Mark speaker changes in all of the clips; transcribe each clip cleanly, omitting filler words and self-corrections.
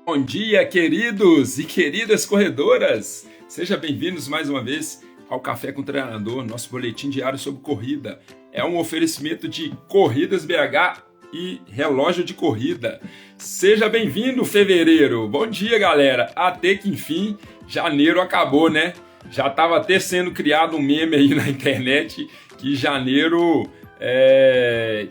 Speaker 1: Bom dia, queridos e queridas corredoras! Sejam bem-vindos mais uma vez ao Café com o Treinador, nosso boletim diário sobre corrida. É um oferecimento de Corridas BH e relógio de corrida. Seja bem-vindo, fevereiro! Bom dia, galera! Até que enfim, janeiro acabou, né? Já estava até sendo criado um meme aí na internet que janeiro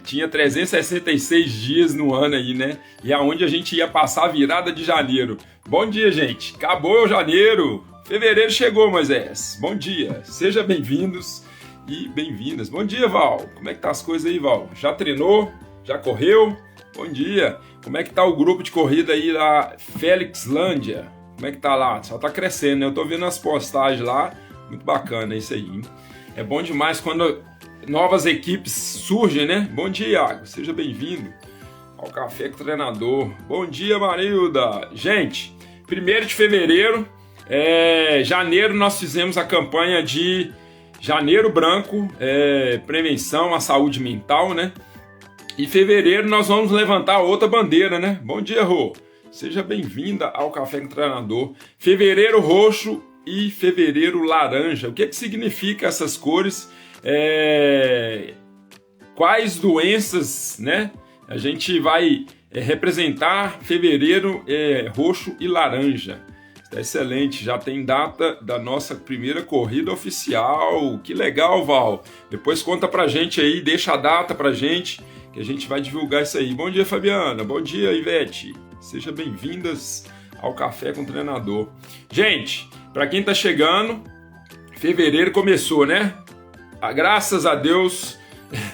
Speaker 1: tinha 366 dias no ano aí, né? E aonde a gente ia passar a virada de janeiro. Bom dia, gente! Acabou o janeiro! Fevereiro chegou, Moisés! Bom dia! Sejam bem-vindos e bem-vindas. Bom dia, Val! Como é que tá as coisas aí, Val? Já treinou? Já correu? Bom dia! Como é que tá o grupo de corrida aí da Felixlândia? Como é que tá lá? Só tá crescendo, né? Eu tô vendo as postagens lá. Muito bacana isso aí, hein? É bom demais quando novas equipes surgem, né? Bom dia, Iago. Seja bem-vindo ao Café com o Treinador. Bom dia, Marilda. Gente, 1º de fevereiro, janeiro nós fizemos a campanha de Janeiro Branco, prevenção à saúde mental, né? E fevereiro nós vamos levantar outra bandeira, né? Bom dia, Rô. Seja bem-vinda ao Café com o Treinador. Fevereiro roxo e fevereiro laranja. O que significa essas cores? Quais doenças, né? A gente vai representar fevereiro roxo e laranja. Está excelente, já tem data da nossa primeira corrida oficial. Que legal, Val. Depois conta pra gente aí, deixa a data pra gente, que a gente vai divulgar isso aí. Bom dia, Fabiana. Bom dia, Ivete. Sejam bem-vindas ao Café com o Treinador. Gente, para quem tá chegando, fevereiro começou, né? Graças a Deus,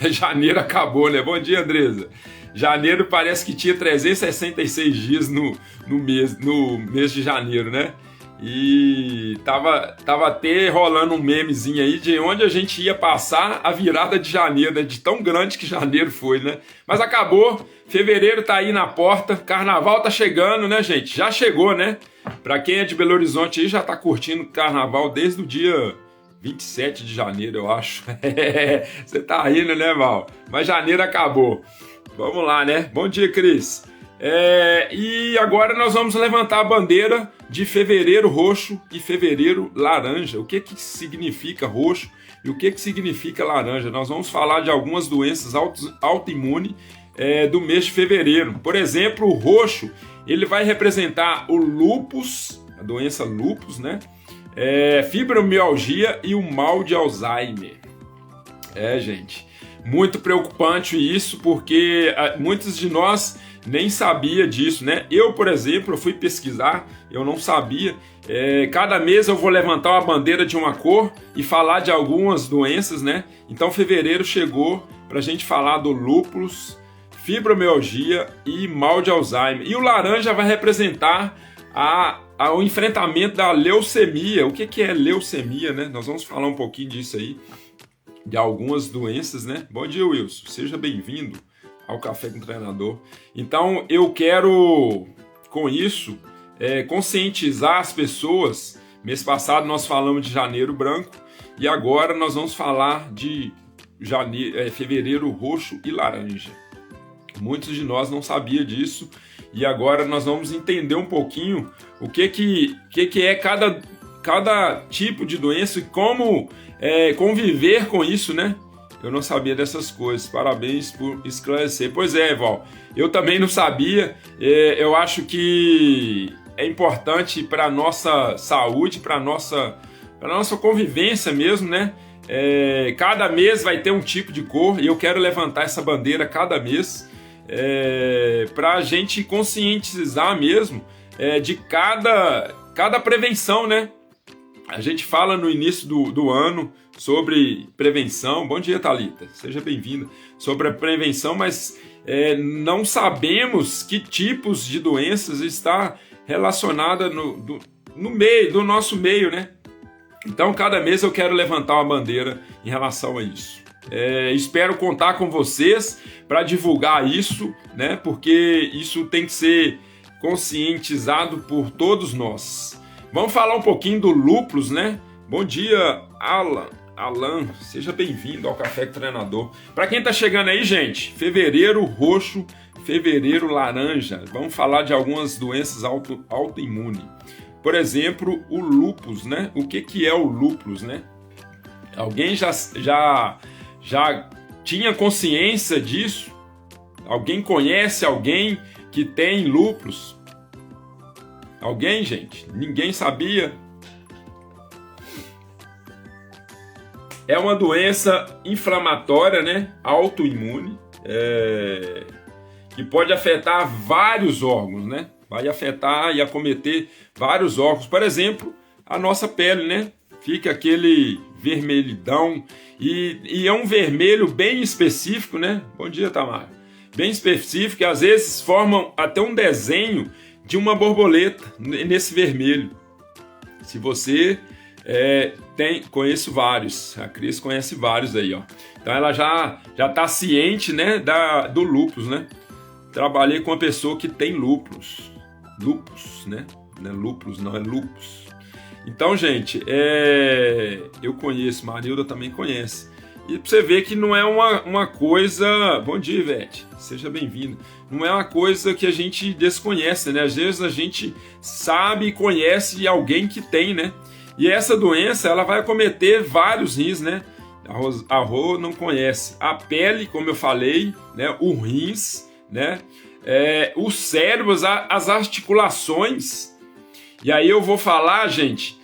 Speaker 1: janeiro acabou, né? Bom dia, Andresa. Janeiro parece que tinha 366 dias no mês de janeiro, né? E tava até rolando um memezinho aí de onde a gente ia passar a virada de janeiro, né? De tão grande que janeiro foi, né? Mas acabou, fevereiro tá aí na porta, carnaval tá chegando, né, gente? Já chegou, né? Pra quem é de Belo Horizonte aí já tá curtindo carnaval desde o dia 27 de janeiro, eu acho. Você tá rindo, né, Val? Mas janeiro acabou. Vamos lá, né? Bom dia, Cris. E agora nós vamos levantar a bandeira de fevereiro roxo e fevereiro laranja. O que significa roxo e o que significa laranja? Nós vamos falar de algumas doenças autoimunes do mês de fevereiro. Por exemplo, o roxo, ele vai representar o lúpus, a doença lúpus, né? Fibromialgia e o mal de Alzheimer. Gente, muito preocupante isso, porque muitos de nós nem sabia disso, né? Eu, por exemplo, eu fui pesquisar, eu não sabia. Cada mês eu vou levantar uma bandeira de uma cor e falar de algumas doenças, né? Então, fevereiro chegou para a gente falar do lúpus, fibromialgia e mal de Alzheimer. E o laranja vai representar o enfrentamento da leucemia. O que é leucemia, né? Nós vamos falar um pouquinho disso aí, de algumas doenças, né? Bom dia, Wilson. Seja bem-vindo ao Café com o Treinador. Então, eu quero, com isso, conscientizar as pessoas. Mês passado nós falamos de janeiro branco e agora nós vamos falar de fevereiro roxo e laranja. Muitos de nós não sabiam disso e agora nós vamos entender um pouquinho o que é cada tipo de doença e como conviver com isso, né? Eu não sabia dessas coisas. Parabéns por esclarecer. Pois é, Val. Eu também não sabia. Eu acho que é importante para a nossa saúde, para a nossa convivência mesmo, né? Cada mês vai ter um tipo de cor e eu quero levantar essa bandeira cada mês para a gente conscientizar mesmo de cada prevenção, né? A gente fala no início do ano sobre prevenção. Bom dia, Thalita. Seja bem-vinda. Sobre a prevenção, mas não sabemos que tipos de doenças está relacionada no meio, do nosso meio, né? Então, cada mês eu quero levantar uma bandeira em relação a isso. Espero contar com vocês para divulgar isso, né? Porque isso tem que ser conscientizado por todos nós. Vamos falar um pouquinho do lúpus, né? Bom dia, Alan. Seja bem-vindo ao Café com o Treinador. Para quem tá chegando aí, gente, fevereiro roxo, fevereiro laranja. Vamos falar de algumas doenças autoimunes. Por exemplo, o lúpus, né? O que é o lúpus, né? Alguém já tinha consciência disso? Alguém conhece alguém que tem lúpus? Alguém, gente? Ninguém sabia. É uma doença inflamatória, né? Autoimune, que pode afetar vários órgãos, né? Vai afetar e acometer vários órgãos. Por exemplo, a nossa pele, né? Fica aquele vermelhidão e é um vermelho bem específico, né? Bom dia, Tamara. Bem específico, e às vezes formam até um desenho de uma borboleta nesse vermelho. Se você conheço vários, a Cris conhece vários aí, ó. Então ela já está ciente, né, do lúpus, né? Trabalhei com uma pessoa que tem lúpus, né? Não é lúpus, não é lúpus. Então, gente, eu conheço, Marilda também conhece. E pra você ver que não é uma coisa... Bom dia, Ivete, seja bem-vinda. Não é uma coisa que a gente desconhece, né? Às vezes a gente sabe e conhece alguém que tem, né? E essa doença, ela vai acometer vários rins, né? A Rô não conhece. A pele, como eu falei, né? O rins, né? Os cérebros, as articulações. E aí eu vou falar, gente,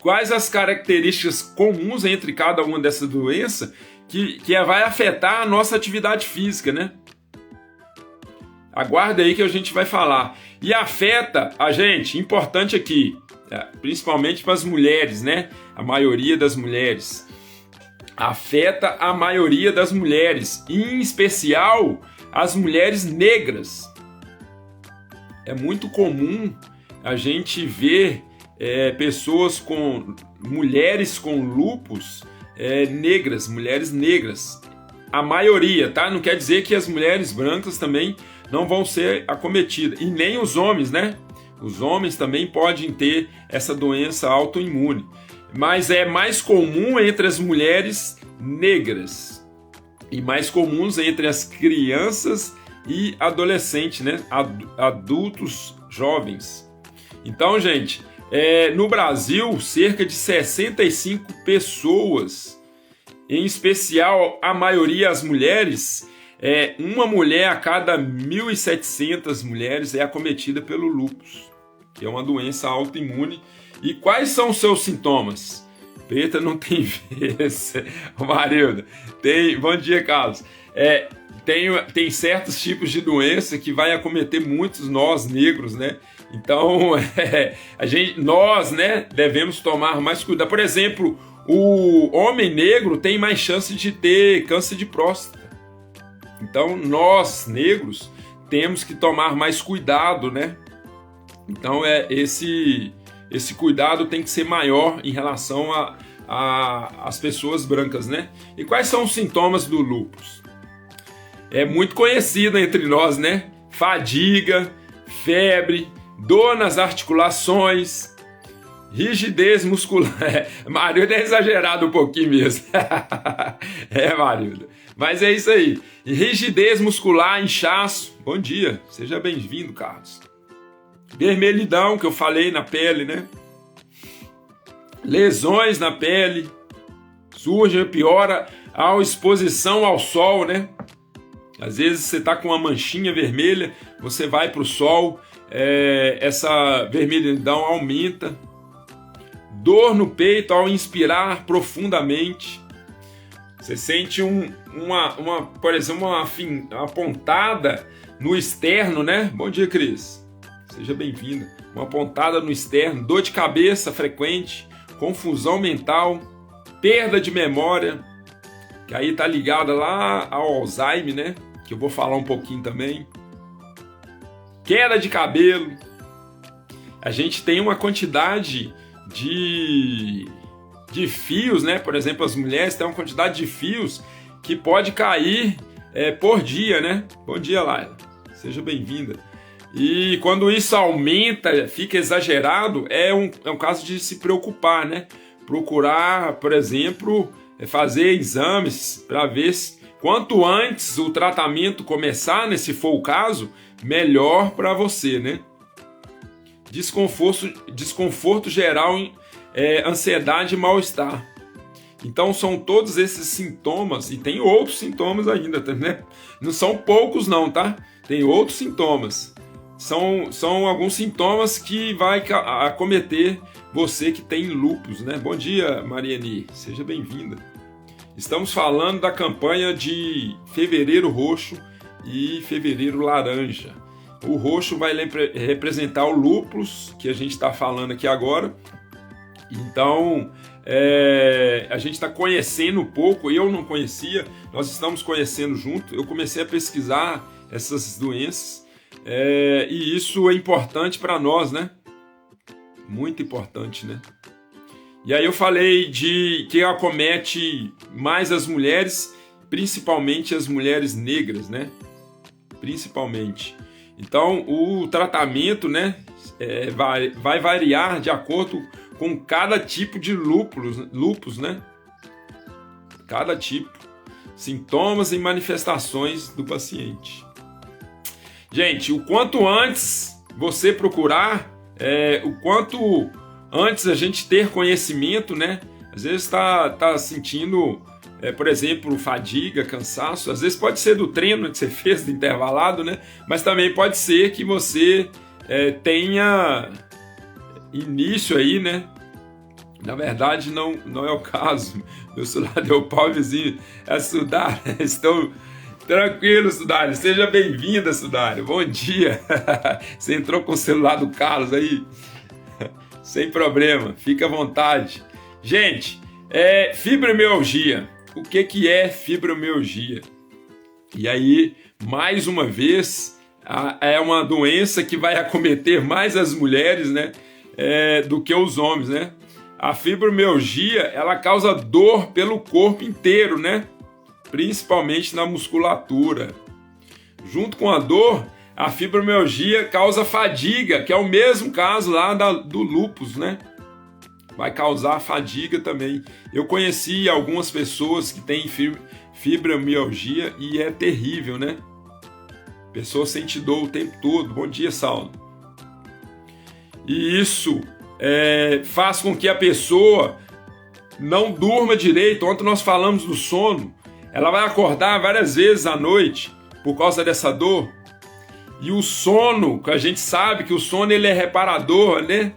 Speaker 1: quais as características comuns entre cada uma dessas doenças que vai afetar a nossa atividade física, né? Aguarda aí que a gente vai falar. E afeta a gente, importante aqui, principalmente para as mulheres, né? A maioria das mulheres. Afeta a maioria das mulheres, em especial as mulheres negras. É muito comum a gente ver mulheres com lúpus negras, mulheres negras. A maioria, tá? Não quer dizer que as mulheres brancas também não vão ser acometidas. E nem os homens, né? Os homens também podem ter essa doença autoimune. Mas é mais comum entre as mulheres negras. E mais comuns entre as crianças e adolescentes, né? Adultos jovens. Então, gente, no Brasil, cerca de 65 pessoas, em especial a maioria as mulheres, uma mulher a cada 1.700 mulheres é acometida pelo lúpus, que é uma doença autoimune. E quais são os seus sintomas? Preta não tem vez. Marilda, bom dia, Carlos. Tem certos tipos de doença que vai acometer muitos nós negros, né? Então, nós, né, devemos tomar mais cuidado. Por exemplo, o homem negro tem mais chance de ter câncer de próstata. Então, nós, negros, temos que tomar mais cuidado, né? Então, esse cuidado tem que ser maior em relação às pessoas brancas, né? E quais são os sintomas do lúpus? É muito conhecido entre nós, né? Fadiga, febre, dor nas articulações, rigidez muscular. Marilda é exagerado um pouquinho mesmo. Marilda. Mas é isso aí. Rigidez muscular, inchaço. Bom dia, seja bem-vindo, Carlos. Vermelhidão, que eu falei na pele, né? Lesões na pele. Surge, piora a exposição ao sol, né? Às vezes você está com uma manchinha vermelha, você vai para o sol, essa vermelhidão aumenta. Dor no peito ao inspirar profundamente. Você sente por exemplo, uma pontada no externo, né? Bom dia, Cris. Seja bem-vinda. Uma pontada no externo, dor de cabeça frequente, confusão mental, perda de memória, que aí tá ligada lá ao Alzheimer, né? Que eu vou falar um pouquinho também. Queda de cabelo. A gente tem uma quantidade de fios, né? Por exemplo, as mulheres têm uma quantidade de fios que pode cair por dia, né? Bom dia, Laila. Seja bem-vinda. E quando isso aumenta, fica exagerado, é um caso de se preocupar, né? Procurar, por exemplo, fazer exames para ver quanto antes o tratamento começar, né, se for o caso, melhor para você, né? Desconforto geral, ansiedade e mal-estar. Então são todos esses sintomas, e tem outros sintomas ainda, né? Não são poucos não, tá? Tem outros sintomas. São alguns sintomas que vai acometer você que tem lúpus, né? Bom dia, Mariane, seja bem-vinda. Estamos falando da campanha de Fevereiro Roxo e Fevereiro Laranja. O roxo vai representar o lúpus, que a gente está falando aqui agora. Então, a gente está conhecendo um pouco, eu não conhecia, nós estamos conhecendo junto. Eu comecei a pesquisar essas doenças, e isso é importante para nós, né? Muito importante, né? E aí eu falei de que acomete mais as mulheres, principalmente as mulheres negras, né? Principalmente. Então, o tratamento, né, vai variar de acordo com cada tipo de lúpus, né? Cada tipo. Sintomas e manifestações do paciente. Gente, o quanto antes você procurar, o quanto antes a gente ter conhecimento, né? Às vezes tá sentindo, por exemplo, fadiga, cansaço. Às vezes pode ser do treino que você fez, do intervalado, né? Mas também pode ser que você tenha início aí, né? Na verdade, não é o caso. Meu celular deu pau, vizinho. Sudário, estou tranquilo, Sudário. Seja bem-vinda, Sudário. Bom dia. Você entrou com o celular do Carlos aí? Sem problema, fica à vontade. Gente, fibromialgia. O que é fibromialgia? E aí, mais uma vez, é uma doença que vai acometer mais as mulheres, né, do que os homens, né? A fibromialgia, ela causa dor pelo corpo inteiro, né? Principalmente na musculatura. Junto com a dor, a fibromialgia causa fadiga, que é o mesmo caso lá do lúpus, né? Vai causar fadiga também. Eu conheci algumas pessoas que têm fibromialgia e é terrível, né? A pessoa sente dor o tempo todo. Bom dia, Saulo. E isso faz com que a pessoa não durma direito. Ontem nós falamos do sono. Ela vai acordar várias vezes à noite por causa dessa dor. E o sono, que a gente sabe que o sono ele é reparador, né?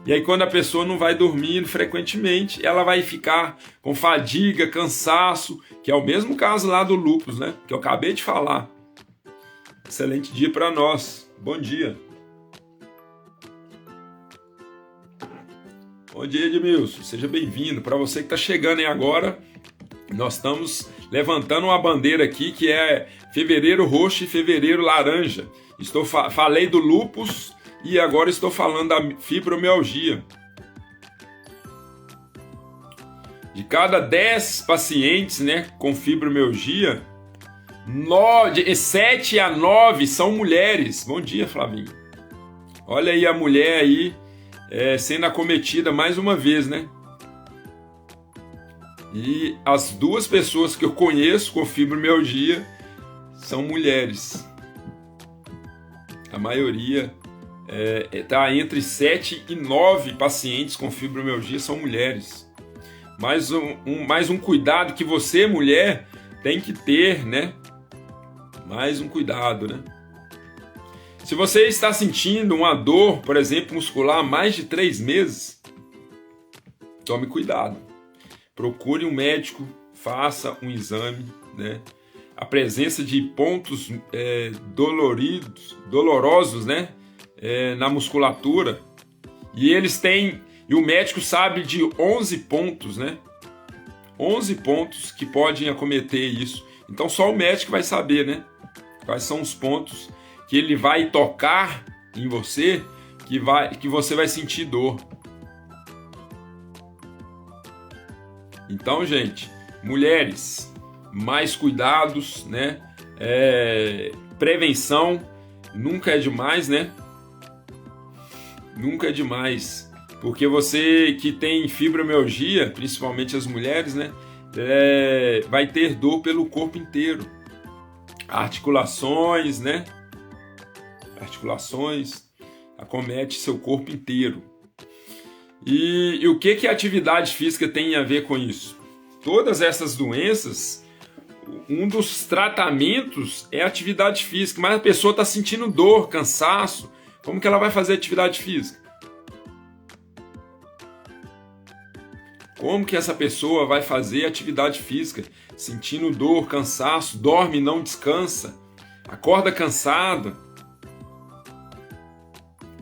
Speaker 1: E aí quando a pessoa não vai dormindo frequentemente, ela vai ficar com fadiga, cansaço, que é o mesmo caso lá do lúpus, né? Que eu acabei de falar. Excelente dia para nós. Bom dia. Bom dia, Edmilson. Seja bem-vindo. Para você que está chegando aí agora, nós estamos levantando uma bandeira aqui que é Fevereiro Roxo e Fevereiro Laranja. Falei do lúpus e agora estou falando da fibromialgia. De cada 10 pacientes, né, com fibromialgia, 7 a 9 são mulheres. Bom dia, Flavinho. Olha aí a mulher aí sendo acometida mais uma vez, né? E as 2 pessoas que eu conheço com fibromialgia são mulheres. A maioria está entre 7 e 9 pacientes com fibromialgia são mulheres. Mais um cuidado que você, mulher, tem que ter, né? Mais um cuidado, né? Se você está sentindo uma dor, por exemplo, muscular há mais de 3 meses, tome cuidado. Procure um médico, faça um exame, né? A presença de pontos dolorosos, né? Na musculatura. E o médico sabe de 11 pontos, né? 11 pontos que podem acometer isso. Então só o médico vai saber, né? Quais são os pontos que ele vai tocar em você que você vai sentir dor. Então, gente, mulheres, mais cuidados, né? Prevenção nunca é demais, né? Nunca é demais. Porque você que tem fibromialgia, principalmente as mulheres, né? vai ter dor pelo corpo inteiro. Articulações, né? Articulações acomete seu corpo inteiro. E o que a atividade física tem a ver com isso? Todas essas doenças, um dos tratamentos é atividade física, mas a pessoa está sentindo dor, cansaço. Como que ela vai fazer atividade física? Como que essa pessoa vai fazer atividade física? Sentindo dor, cansaço, dorme, não descansa, acorda cansada.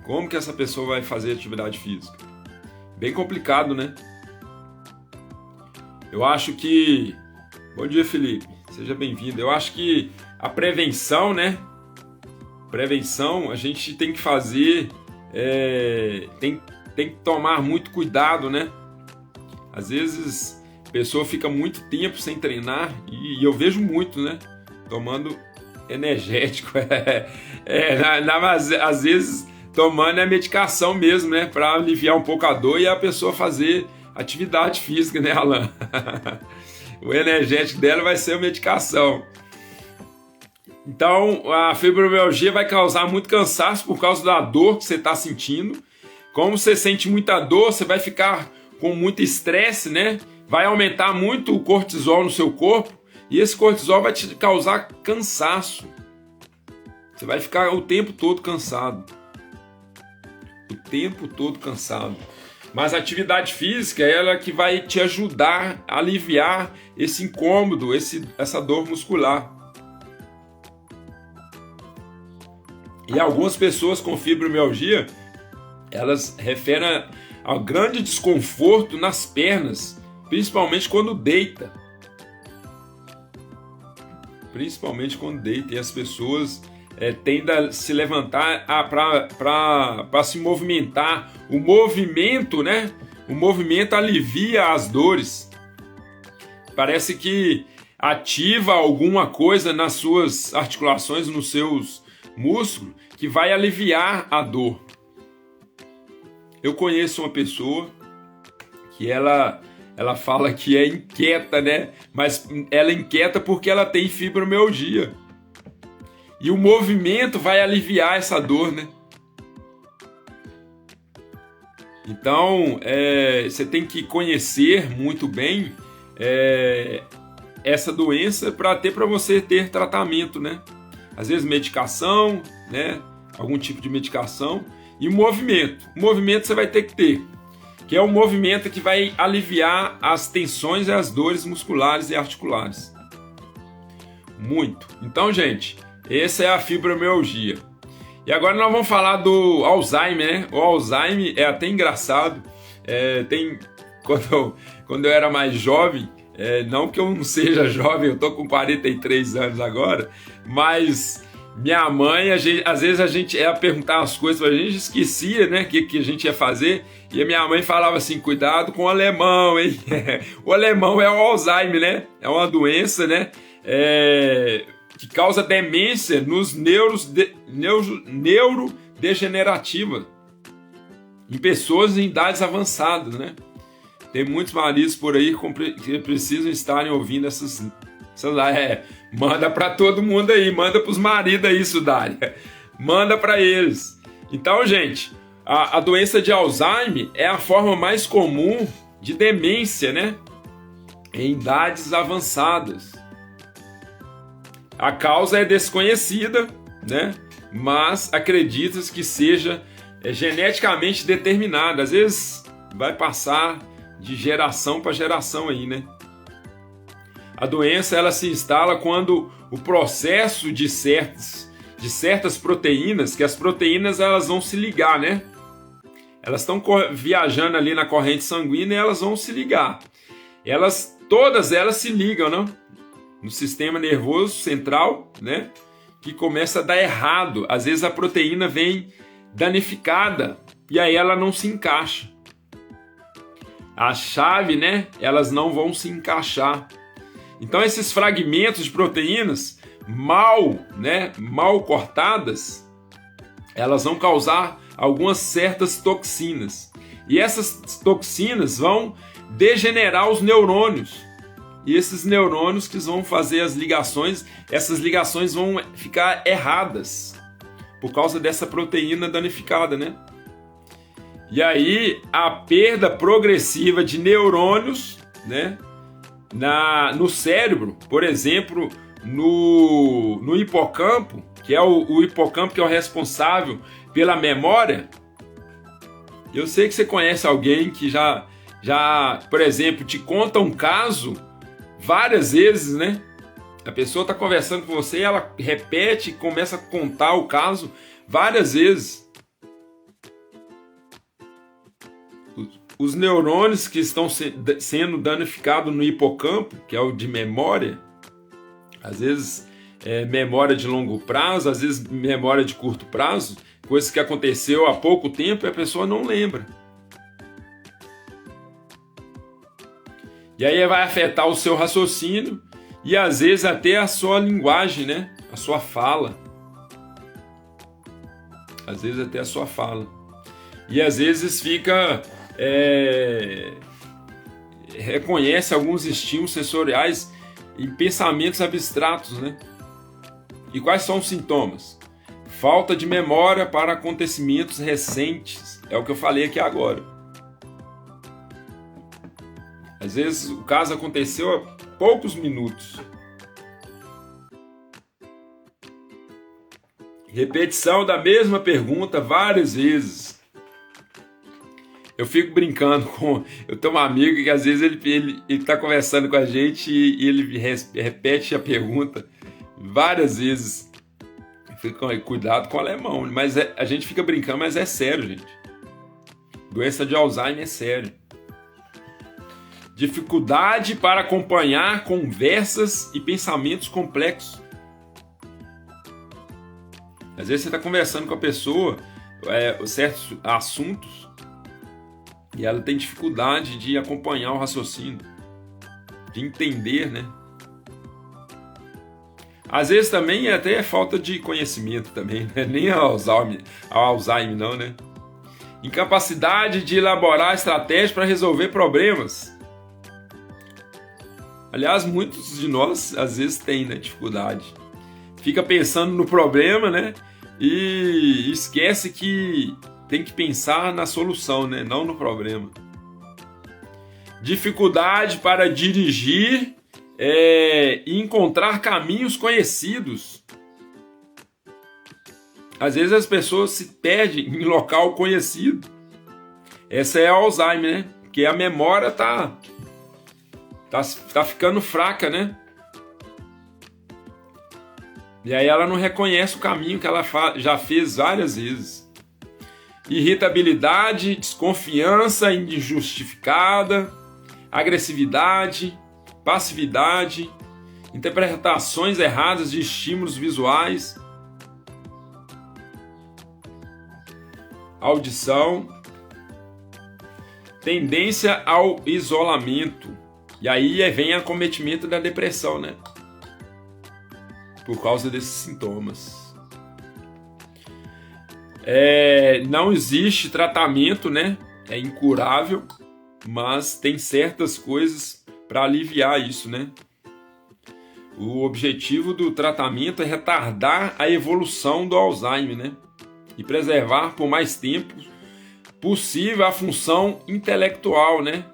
Speaker 1: Como que essa pessoa vai fazer atividade física? Bem complicado, né? Eu acho que... Bom dia, Felipe. Seja bem-vindo. Eu acho que a prevenção, né? Prevenção, a gente tem que fazer... Tem que tomar muito cuidado, né? Às vezes a pessoa fica muito tempo sem treinar e eu vejo muito, né? Tomando energético. Às vezes tomando a medicação mesmo, né? Para aliviar um pouco a dor e a pessoa fazer atividade física, né, Alan? O energético dela vai ser a medicação. Então, a fibromialgia vai causar muito cansaço por causa da dor que você está sentindo. Como você sente muita dor, você vai ficar com muito estresse, né? Vai aumentar muito o cortisol no seu corpo e esse cortisol vai te causar cansaço. Você vai ficar o tempo todo cansado. O tempo todo cansado. Mas a atividade física é ela que vai te ajudar a aliviar esse incômodo, essa dor muscular. E algumas pessoas com fibromialgia, elas referem ao grande desconforto nas pernas, principalmente quando deita. Principalmente quando deita. E as pessoas tendem a se levantar para se movimentar. O movimento, né? O movimento alivia as dores. Parece que ativa alguma coisa nas suas articulações, nos seus músculos, que vai aliviar a dor. Eu conheço uma pessoa que ela fala que é inquieta, né? Mas ela é inquieta porque ela tem fibromialgia. E o movimento vai aliviar essa dor, né? Então, você tem que conhecer muito bem essa doença para você ter tratamento, né? Às vezes medicação, né? Algum tipo de medicação. E o movimento. O movimento você vai ter que ter, que é o movimento que vai aliviar as tensões e as dores musculares e articulares. Muito. Então, gente, essa é a fibromialgia. E agora nós vamos falar do Alzheimer, né? O Alzheimer é até engraçado. Quando eu era mais jovem, não que eu não seja jovem, eu tô com 43 anos agora, mas minha mãe, às vezes a gente ia perguntar as coisas, a gente esquecia, né, que a gente ia fazer, e a minha mãe falava assim, cuidado com o alemão, hein? O alemão é o Alzheimer, né? É uma doença, né? Que causa demência nos neurodegenerativa em pessoas em idades avançadas, né? Tem muitos maridos por aí que precisam estarem ouvindo essas manda para todo mundo aí, manda para os maridos aí, Sudália, manda para eles. Então, gente, a doença de Alzheimer é a forma mais comum de demência, né? Em idades avançadas. A causa é desconhecida, né? Mas acredita-se que seja geneticamente determinada. Às vezes vai passar de geração para geração aí, né? A doença ela se instala quando o processo de certas proteínas, que as proteínas elas vão se ligar, né? Elas estão viajando ali na corrente sanguínea e elas vão se ligar. Todas elas se ligam, não? No sistema nervoso central, né? Que começa a dar errado. Às vezes a proteína vem danificada e aí ela não se encaixa. A chave, né? Elas não vão se encaixar. Então esses fragmentos de proteínas mal cortadas, elas vão causar algumas certas toxinas. E essas toxinas vão degenerar os neurônios. e esses neurônios que vão fazer as ligações, essas ligações vão ficar erradas por causa dessa proteína danificada, né? E aí a perda progressiva de neurônios, né, no cérebro, por exemplo, no hipocampo, que é o hipocampo que é o responsável pela memória. Eu sei que você conhece alguém que já, por exemplo, te conta um caso várias vezes, né? A pessoa está conversando com você, ela repete, começa a contar o caso várias vezes. Os neurônios que estão sendo danificados no hipocampo, que é o de memória, às vezes memória de longo prazo, às vezes memória de curto prazo, coisa que aconteceu há pouco tempo e a pessoa não lembra. E aí vai afetar o seu raciocínio e às vezes até a sua linguagem, né? A sua fala. Às vezes até a sua fala. E às vezes fica... reconhece alguns estímulos sensoriais e pensamentos abstratos, né? E quais são os sintomas? Falta de memória para acontecimentos recentes. É o que eu falei aqui agora. Às vezes o caso aconteceu há poucos minutos. Repetição da mesma pergunta várias vezes. Eu fico brincando com... Eu tenho um amigo que às vezes ele tá conversando com a gente e ele repete a pergunta várias vezes. Fica cuidado com o alemão. Mas a gente fica brincando, mas é sério, gente. Doença de Alzheimer é sério. Dificuldade para acompanhar conversas e pensamentos complexos. Às vezes você está conversando com a pessoa certos assuntos e ela tem dificuldade de acompanhar o raciocínio, de entender, né? Às vezes também até é falta de conhecimento também, né? Nem Alzheimer não, né? Incapacidade de elaborar estratégias para resolver problemas. Aliás, muitos de nós às vezes têm, né, dificuldade. Fica pensando no problema, né? E esquece que tem que pensar na solução, né? Não no problema. Dificuldade para dirigir e encontrar caminhos conhecidos. Às vezes as pessoas se perdem em local conhecido. Essa é a Alzheimer, né? Porque a memória tá ficando fraca, né? E aí ela não reconhece o caminho que ela já fez várias vezes. Irritabilidade, desconfiança injustificada, agressividade, passividade, interpretações erradas de estímulos visuais, audição, tendência ao isolamento. E aí vem acometimento da depressão, né? Por causa desses sintomas. Não existe tratamento, né? É incurável, mas tem certas coisas para aliviar isso, né? O objetivo do tratamento é retardar a evolução do Alzheimer, né? E preservar por mais tempo possível a função intelectual, né?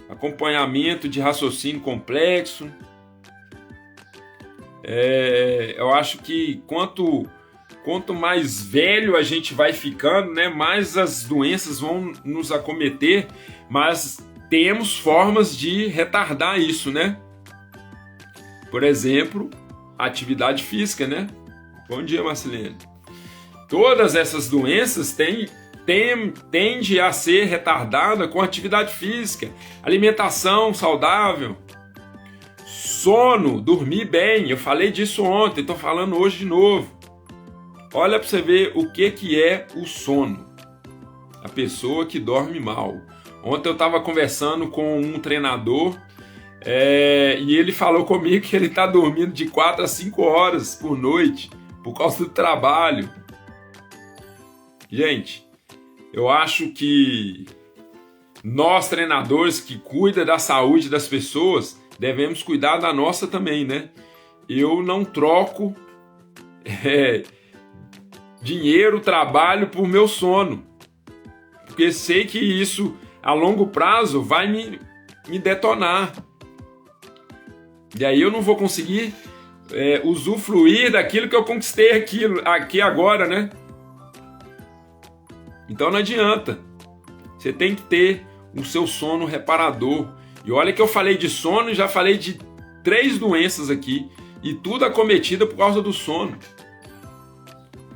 Speaker 1: Acompanhamento de raciocínio complexo. Eu acho que quanto mais velho a gente vai ficando, né, mais as doenças vão nos acometer, mas temos formas de retardar isso, né? Por exemplo, atividade física, né? Bom dia, Marcelene. Todas essas doenças tende a ser retardada com atividade física, alimentação saudável, sono, dormir bem. Eu falei disso ontem, estou falando hoje de novo. Olha para você ver o que é o sono. A pessoa que dorme mal. Ontem eu estava conversando com um treinador e ele falou comigo que ele está dormindo de 4 a 5 horas por noite por causa do trabalho. Gente, eu acho que nós, treinadores que cuidam da saúde das pessoas, devemos cuidar da nossa também, né? Eu não troco dinheiro, trabalho por meu sono, porque sei que isso a longo prazo vai me detonar. E aí eu não vou conseguir usufruir daquilo que eu conquistei aqui agora, né? Então não adianta. Você tem que ter o seu sono reparador. E olha que eu falei de sono e já falei de 3 doenças aqui. E tudo acometida por causa do sono.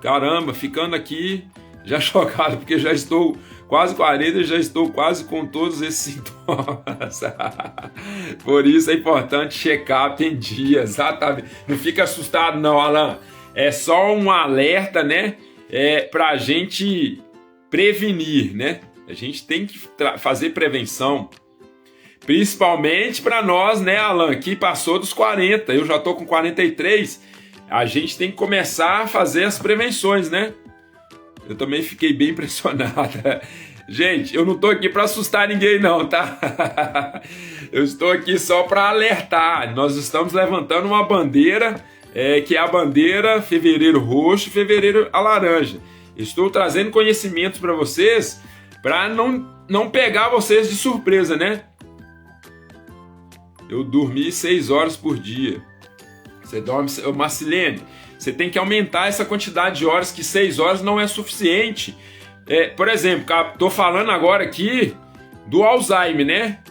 Speaker 1: Caramba, ficando aqui já chocado, porque já estou quase 40 e já estou quase com todos esses sintomas. Por isso é importante checar em dia, exatamente. Não fica assustado não, Alan. É só um alerta, né? Para a gente prevenir, né? A gente tem que fazer prevenção. Principalmente para nós, né, Alan, que passou dos 40. Eu já estou com 43. A gente tem que começar a fazer as prevenções, né? Eu também fiquei bem impressionada. Gente, eu não estou aqui para assustar ninguém não, tá? Eu estou aqui só para alertar. Nós estamos levantando uma bandeira, que é a bandeira Fevereiro Roxo e Fevereiro Laranja. Estou trazendo conhecimentos para vocês, para não pegar vocês de surpresa, né? Eu dormi 6 horas por dia. Você dorme... Marcilene, você tem que aumentar essa quantidade de horas, que 6 horas não é suficiente. Por exemplo, estou falando agora aqui do Alzheimer, né?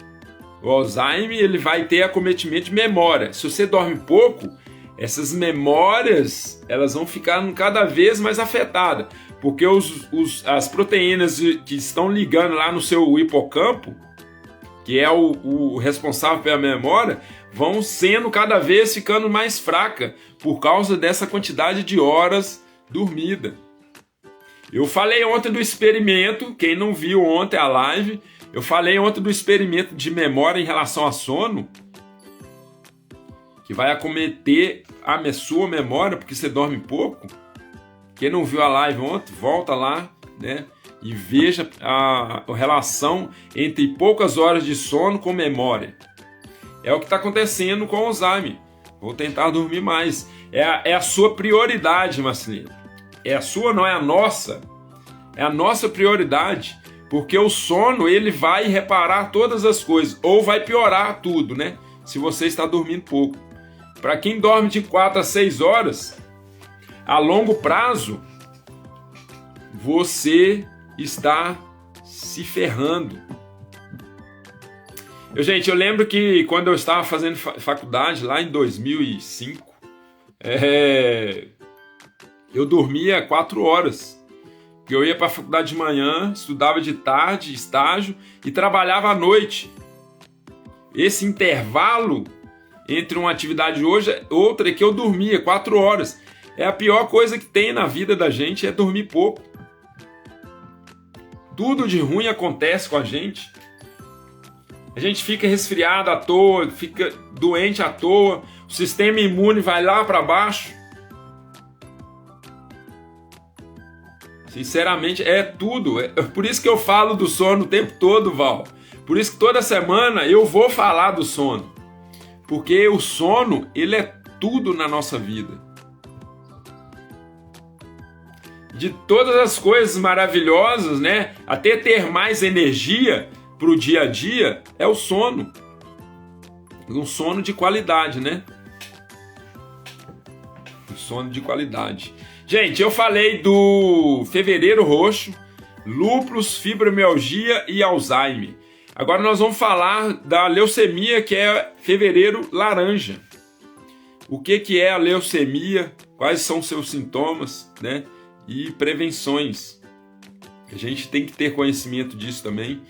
Speaker 1: O Alzheimer, ele vai ter acometimento de memória. Se você dorme pouco, essas memórias, elas vão ficar cada vez mais afetadas. Porque as proteínas que estão ligando lá no seu hipocampo, que é o responsável pela memória, vão sendo cada vez ficando mais fraca por causa dessa quantidade de horas dormida. Eu falei ontem do experimento, quem não viu ontem a live, eu falei ontem do experimento de memória em relação a sono, que vai acometer a sua memória porque você dorme pouco. Quem não viu a live ontem, volta lá, né? E veja a relação entre poucas horas de sono com memória. É o que está acontecendo com o Alzheimer. Vou tentar dormir mais. É a sua prioridade, Marcelino. É a sua, não é a nossa. É a nossa prioridade. Porque o sono, ele vai reparar todas as coisas. Ou vai piorar tudo, né? Se você está dormindo pouco. Para quem dorme de 4 a 6 horas, a longo prazo, você está se ferrando. Eu lembro que quando eu estava fazendo faculdade, lá em 2005, eu dormia 4 horas. Eu ia para a faculdade de manhã, estudava de tarde, estágio, e trabalhava à noite. Esse intervalo entre uma atividade e outra é que eu dormia 4 horas. A pior coisa que tem na vida da gente é dormir pouco. Tudo de ruim acontece com a gente. A gente fica resfriado à toa, fica doente à toa, o sistema imune vai lá para baixo. Sinceramente, tudo. Por isso que eu falo do sono o tempo todo, Val. Por isso que toda semana eu vou falar do sono. Porque o sono, ele é tudo na nossa vida. De todas as coisas maravilhosas, né? Até ter mais energia para o dia a dia, é o sono. Um sono de qualidade, né? Um sono de qualidade. Gente, eu falei do Fevereiro Roxo, lúpus, fibromialgia e Alzheimer. Agora nós vamos falar da leucemia, que é Fevereiro Laranja. O que é a leucemia? Quais são seus sintomas, né? E prevenções. A gente tem que ter conhecimento disso também.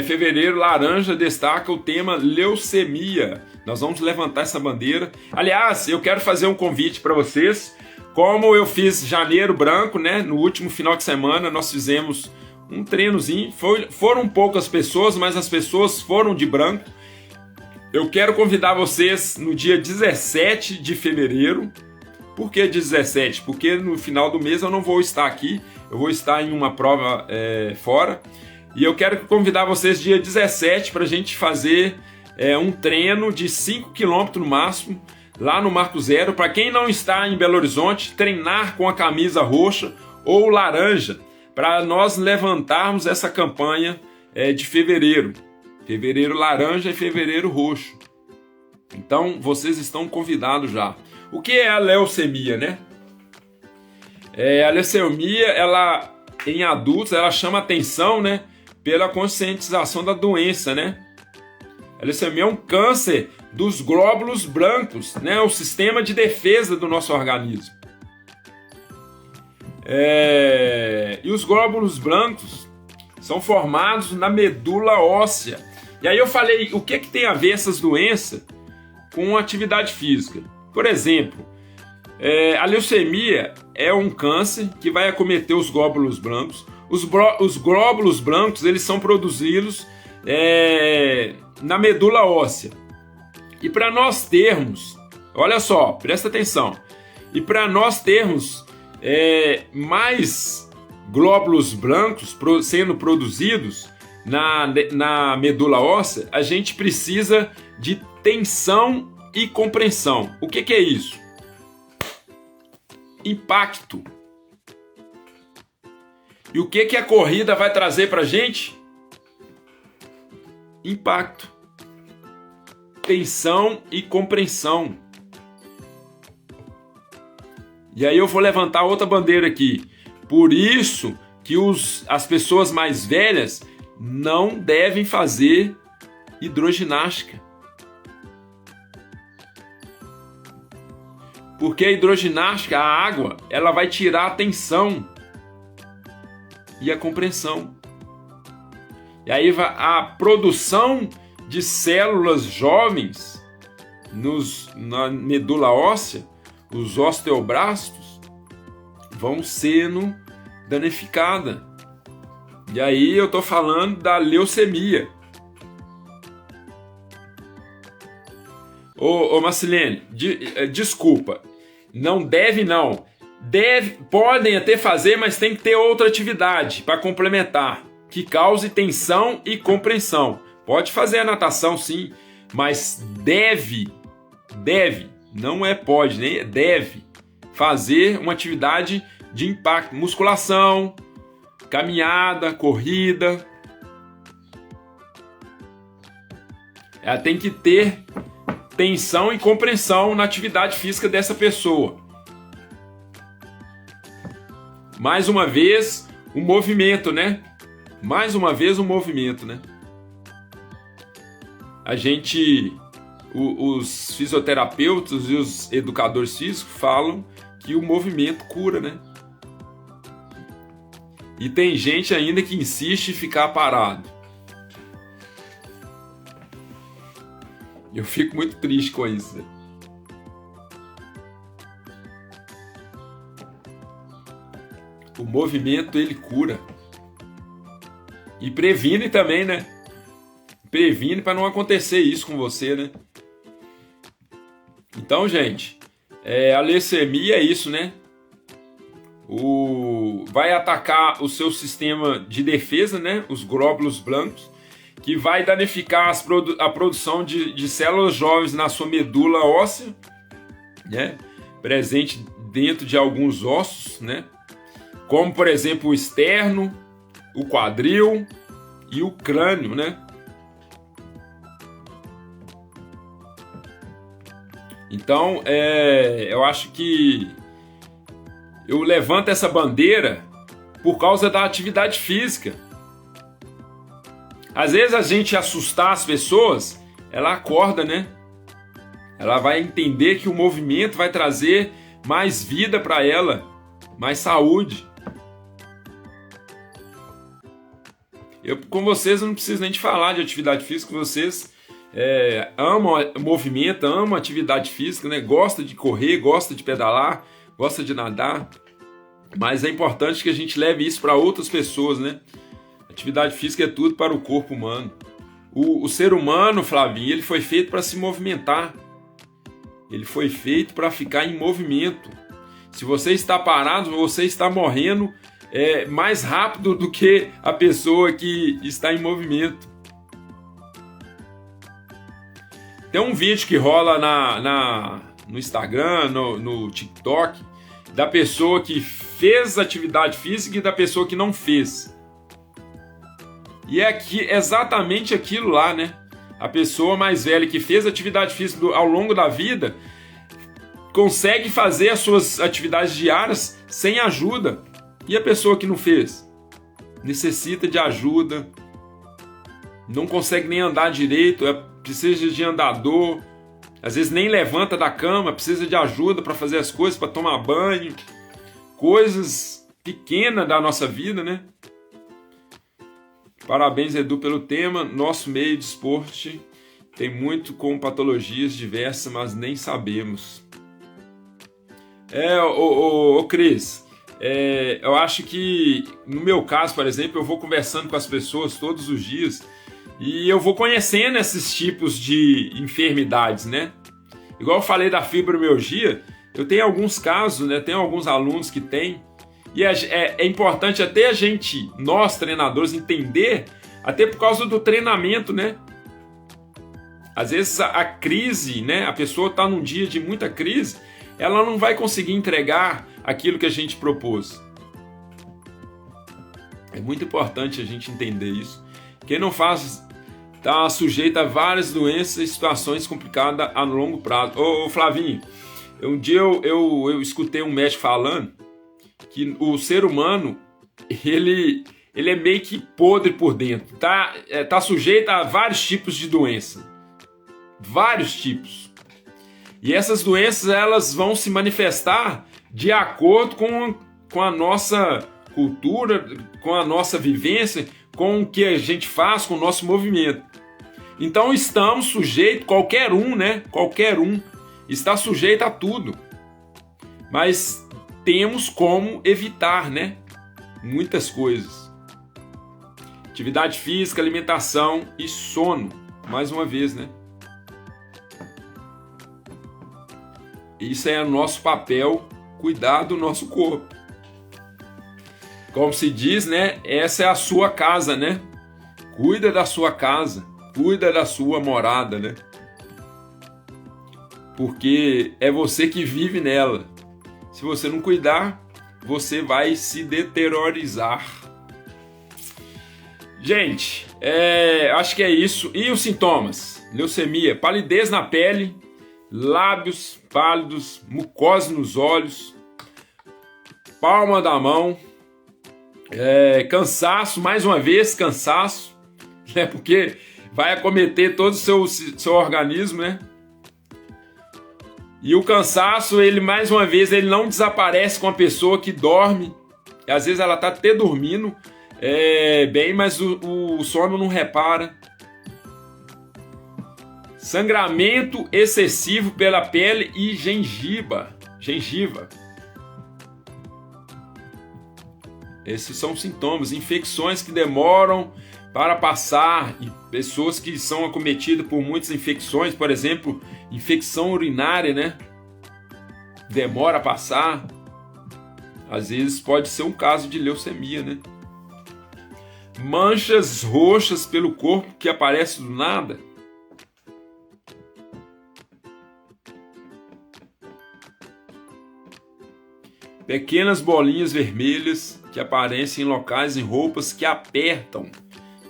Speaker 1: Fevereiro Laranja destaca o tema leucemia. Nós vamos levantar essa bandeira. Aliás, eu quero fazer um convite para vocês. Como eu fiz Janeiro Branco, né? No último final de semana nós fizemos um treinozinho. Foram poucas pessoas, mas as pessoas foram de branco. Eu quero convidar vocês no dia 17 de fevereiro. Por que 17? Porque no final do mês eu não vou estar aqui, eu vou estar em uma prova fora. E eu quero convidar vocês dia 17 para a gente fazer um treino de 5 km no máximo, lá no Marco Zero. Para quem não está em Belo Horizonte, treinar com a camisa roxa ou laranja, para nós levantarmos essa campanha de fevereiro. Fevereiro laranja e fevereiro roxo. Então, vocês estão convidados já. O que é a leucemia, né? A leucemia, ela, em adultos, ela chama atenção, né, pela conscientização da doença, né? A leucemia é um câncer dos glóbulos brancos, né? O sistema de defesa do nosso organismo. E os glóbulos brancos são formados na medula óssea. E aí eu falei, o que tem a ver essas doenças com atividade física? Por exemplo, a leucemia é um câncer que vai acometer os glóbulos brancos. Os glóbulos brancos, eles são produzidos na medula óssea. E para nós termos, olha só, presta atenção, e para nós termos mais glóbulos brancos sendo produzidos na medula óssea, a gente precisa de tensão e compreensão. O que é isso? Impacto. E o que a corrida vai trazer para a gente? Impacto. Tensão e compreensão. E aí eu vou levantar outra bandeira aqui. Por isso que as pessoas mais velhas não devem fazer hidroginástica. Porque a hidroginástica, a água, ela vai tirar a tensão e a compreensão. E aí a produção de células jovens na medula óssea, os osteoblastos, vão sendo danificadas. E aí eu estou falando da leucemia. Ô Marcelene, desculpa, não deve não. Podem até fazer, mas tem que ter outra atividade para complementar, que cause tensão e compreensão. Pode fazer a natação sim, mas deve, não é pode, nem deve fazer uma atividade de impacto, musculação, caminhada, corrida. Ela tem que ter tensão e compreensão na atividade física dessa pessoa. Mais uma vez, o movimento, né? Mais uma vez, o movimento, né? Os fisioterapeutas e os educadores físicos falam que o movimento cura, né? E tem gente ainda que insiste em ficar parado. Eu fico muito triste com isso. O movimento, ele cura. E previne também, né? Previne para não acontecer isso com você, né? Então, gente, a leucemia é isso, né? Vai atacar o seu sistema de defesa, né? Os glóbulos brancos, que vai danificar a produção de células jovens na sua medula óssea, né? Presente dentro de alguns ossos, né? Como, por exemplo, o externo, o quadril e o crânio, né? Então, eu acho que eu levanto essa bandeira por causa da atividade física. Às vezes a gente assustar as pessoas, ela acorda, né? Ela vai entender que o movimento vai trazer mais vida para ela, mais saúde. Com vocês eu não preciso nem de falar de atividade física, vocês amam movimento, amam atividade física, né? Gosta de correr, gosta de pedalar, gosta de nadar, mas é importante que a gente leve isso para outras pessoas, né? Atividade física é tudo para o corpo humano. O ser humano, Flavinho, ele foi feito para se movimentar. Ele foi feito para ficar em movimento. Se você está parado, você está morrendo mais rápido do que a pessoa que está em movimento. Tem um vídeo que rola no Instagram, no TikTok, da pessoa que fez atividade física e da pessoa que não fez. E é exatamente aquilo lá, né? A pessoa mais velha que fez atividade física ao longo da vida consegue fazer as suas atividades diárias sem ajuda. E a pessoa que não fez? Necessita de ajuda, não consegue nem andar direito, precisa de andador, às vezes nem levanta da cama, precisa de ajuda para fazer as coisas, para tomar banho, coisas pequenas da nossa vida, né? Parabéns, Edu, pelo tema. Nosso meio de esporte tem muito com patologias diversas, mas nem sabemos. Cris, eu acho que, no meu caso, por exemplo, eu vou conversando com as pessoas todos os dias e eu vou conhecendo esses tipos de enfermidades, né? Igual eu falei da fibromialgia, eu tenho alguns casos, né? Tenho alguns alunos que têm. E é importante até nós treinadores, entender, até por causa do treinamento, né? Às vezes a crise, né? A pessoa está num dia de muita crise, ela não vai conseguir entregar aquilo que a gente propôs. É muito importante a gente entender isso. Quem não faz está sujeito a várias doenças e situações complicadas a longo prazo. Ô Flavinho, um dia eu escutei um médico falando que o ser humano, ele é meio que podre por dentro. Tá sujeito a vários tipos de doença. Vários tipos. E essas doenças, elas vão se manifestar de acordo com a nossa cultura, com a nossa vivência, com o que a gente faz, com o nosso movimento. Então estamos sujeitos, qualquer um, né? Qualquer um está sujeito a tudo. Mas temos como evitar, né? Muitas coisas. Atividade física, alimentação e sono. Mais uma vez, né? Isso é o nosso papel, cuidar do nosso corpo. Como se diz, né? Essa é a sua casa, né? Cuida da sua casa, cuida da sua morada, né? Porque é você que vive nela. Se você não cuidar, você vai se deteriorizar. Gente, acho que é isso. E os sintomas? Leucemia, palidez na pele, lábios pálidos, mucosa nos olhos, palma da mão, cansaço, mais uma vez cansaço, né? Porque vai acometer todo o seu organismo, né? E o cansaço, ele mais uma vez, ele não desaparece com a pessoa que dorme. Às vezes ela está até dormindo bem, mas o sono não repara. Sangramento excessivo pela pele e gengiva. Esses são sintomas. Infecções que demoram para passar. E pessoas que são acometidas por muitas infecções, por exemplo, infecção urinária, né? Demora a passar. Às vezes pode ser um caso de leucemia, né? Manchas roxas pelo corpo que aparecem do nada. Pequenas bolinhas vermelhas que aparecem em locais em roupas que apertam.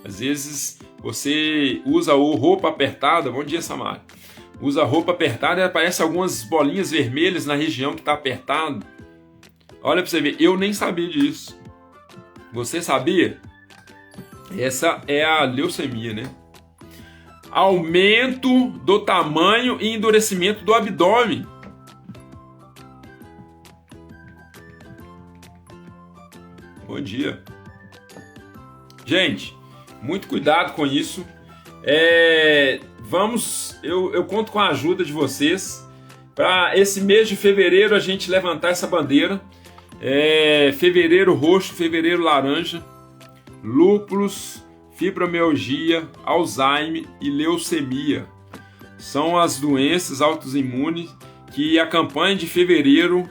Speaker 1: Às vezes você usa roupa apertada. Bom dia, Samara. Usa roupa apertada e aparecem algumas bolinhas vermelhas na região que está apertado. Olha para você ver, eu nem sabia disso. Você sabia? Essa é a leucemia, né? Aumento do tamanho e endurecimento do abdômen. Bom dia. Gente, muito cuidado com isso. Eu conto com a ajuda de vocês para esse mês de fevereiro a gente levantar essa bandeira. Fevereiro roxo, fevereiro laranja, lúpulos, fibromialgia, Alzheimer e leucemia. São as doenças autoimunes que a campanha de fevereiro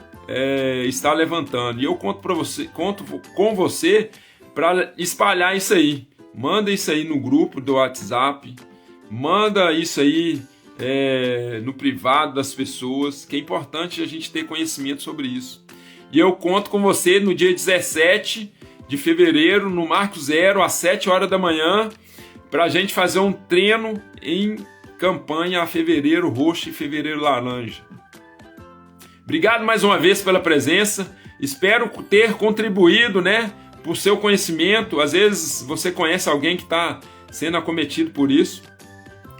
Speaker 1: está levantando. E eu conto com você para espalhar isso aí. Manda isso aí no grupo do WhatsApp. Manda isso aí no privado das pessoas, que é importante a gente ter conhecimento sobre isso. E eu conto com você no dia 17 de fevereiro, no Marco Zero, às 7 horas da manhã, para a gente fazer um treino em campanha a fevereiro roxo e fevereiro laranja. Obrigado mais uma vez pela presença. Espero ter contribuído, por seu conhecimento. Às vezes você conhece alguém que está sendo acometido por isso.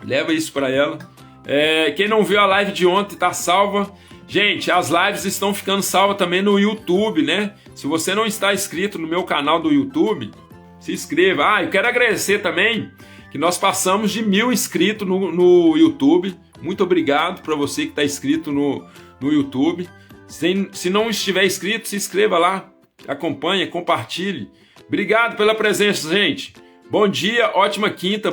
Speaker 1: Leva isso para ela. Quem não viu a live de ontem está salva. Gente, as lives estão ficando salvas também no YouTube, Se você não está inscrito no meu canal do YouTube, se inscreva. Eu quero agradecer também que nós passamos de 1000 inscritos no YouTube. Muito obrigado para você que está inscrito no YouTube. Se não estiver inscrito, se inscreva lá, acompanhe, compartilhe. Obrigado pela presença, gente. Bom dia, ótima quinta.